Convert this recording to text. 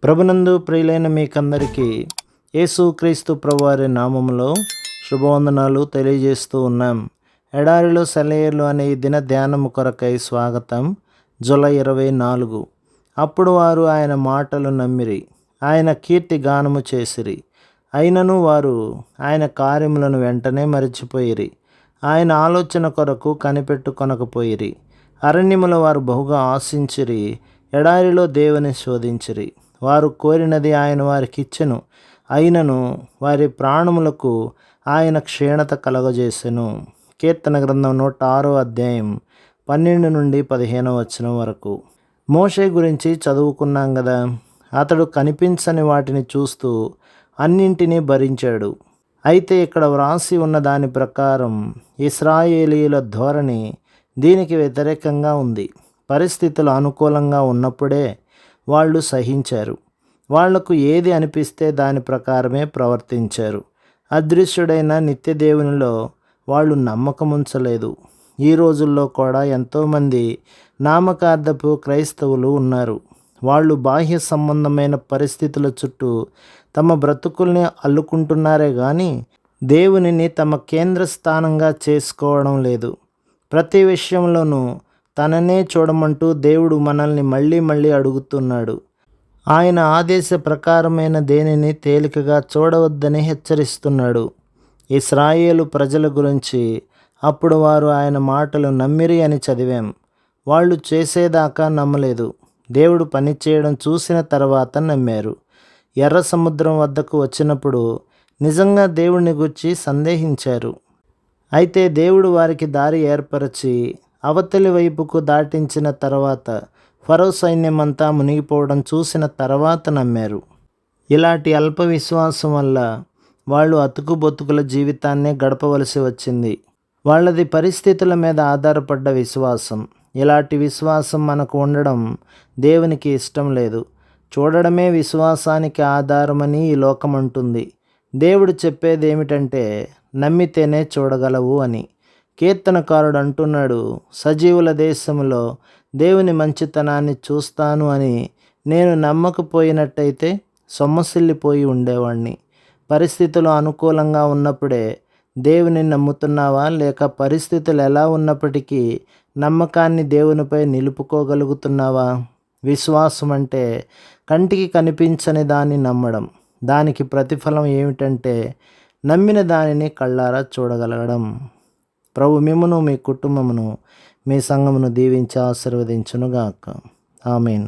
ప్రభునందు ప్రియులైన మీకందరికీ యేసుక్రీస్తు ప్రభువారి నామములో శుభవందనాలు తెలియజేస్తూ ఉన్నాం. ఎడారిలో సెలయేర్లు అనే ఈ దిన ధ్యానము కొరకై స్వాగతం. జూలై 24. అప్పుడు వారు ఆయన మాటలు నమ్మిరి, ఆయన కీర్తి గానము చేసిరి. అయినను వారు ఆయన కార్యములను వెంటనే మరిచిపోయిరి, ఆయన ఆలోచన కొరకు కనిపెట్టుకొనకపోయిరి. అరణ్యములో వారు బహుగా ఆశించిరి, ఎడారిలో దేవుని శోధించిరి. వారు కోరినది ఆయన వారికి ఇచ్చెను, అయినను వారి ప్రాణములకు ఆయన క్షీణత కలగజేసెను. కీర్తన గ్రంథం 106వ అధ్యాయం 12 నుండి 15వ వచనం వరకు. మోషే గురించి చదువుకున్నాం కదా. అతడు కనిపించని వాటిని చూస్తూ అన్నింటినీ భరించాడు. అయితే ఇక్కడ వ్రాసి ఉన్న దాని ప్రకారం ఇశ్రాయేలీయుల ధోరణి దీనికి వ్యతిరేకంగా ఉంది. పరిస్థితులు అనుకూలంగా ఉన్నప్పుడే వాళ్ళు సహించారు. వాళ్లకు ఏది అనిపిస్తే దాని ప్రకారమే ప్రవర్తించారు. అదృశ్యుడైన నిత్యదేవునిలో వాళ్ళు నమ్మకం ఉంచలేదు. ఈ రోజుల్లో కూడా ఎంతోమంది నామకార్థపు క్రైస్తవులు ఉన్నారు. వాళ్ళు బాహ్య సంబంధమైన పరిస్థితుల చుట్టూ తమ బ్రతుకుల్ని అల్లుకుంటున్నారే కానీ దేవునిని తమ కేంద్ర స్థానంగా చేసుకోవడం లేదు. ప్రతి విషయంలోనూ తననే చూడమంటూ దేవుడు మనల్ని మళ్ళీ మళ్ళీ అడుగుతున్నాడు. ఆయన ఆదేశ ప్రకారమైన దేనిని తేలికగా చూడవద్దని హెచ్చరిస్తున్నాడు. ఇశ్రాయేలు ప్రజల గురించి అప్పుడు వారు ఆయన మాటలు నమ్మిరి అని చదివాం. వాళ్ళు చేసేదాకా నమ్మలేదు. దేవుడు పనిచేయడం చూసిన తర్వాత నమ్మారు. ఎర్ర సముద్రం వద్దకు వచ్చినప్పుడు నిజంగా దేవుడిని గురించి సందేహించారు. అయితే దేవుడు వారికి దారి ఏర్పరచి అవతలి వైపుకు దాటించిన తర్వాత ఫరో సైన్యమంతా మునిగిపోవడం చూసిన తర్వాత నమ్మారు. ఇలాంటి అల్ప విశ్వాసం వల్ల వాళ్ళు అతుకుబొతుకుల జీవితాన్నే గడపవలసి వచ్చింది. వాళ్ళది పరిస్థితుల మీద ఆధారపడ్డ విశ్వాసం. ఇలాంటి విశ్వాసం మనకు ఉండడం దేవునికి ఇష్టం లేదు. చూడడమే విశ్వాసానికి ఆధారమని ఈ లోకం అంటుంది. దేవుడు చెప్పేది ఏమిటంటే నమ్మితేనే చూడగలవు అని. కీర్తనకారుడు అంటున్నాడు, సజీవుల దేశంలో దేవుని మంచితనాన్ని చూస్తాను అని నేను నమ్మకపోయినట్టయితే సొమ్మసిల్లిపోయి ఉండేవాణ్ణి. పరిస్థితులు అనుకూలంగా ఉన్నప్పుడే దేవుని నమ్ముతున్నావా, లేక పరిస్థితులు ఎలా ఉన్నప్పటికీ నమ్మకాన్ని దేవునిపై నిలుపుకోగలుగుతున్నావా? విశ్వాసం అంటే కంటికి కనిపించని దాన్ని నమ్మడం. దానికి ప్రతిఫలం ఏమిటంటే నమ్మిన దానిని కళ్ళారా చూడగలగడం. ప్రభు మిమ్మును, మీ కుటుంబమును, మీ సంఘమును దీవించి ఆశీర్వదించునుగాక. ఆమేన్.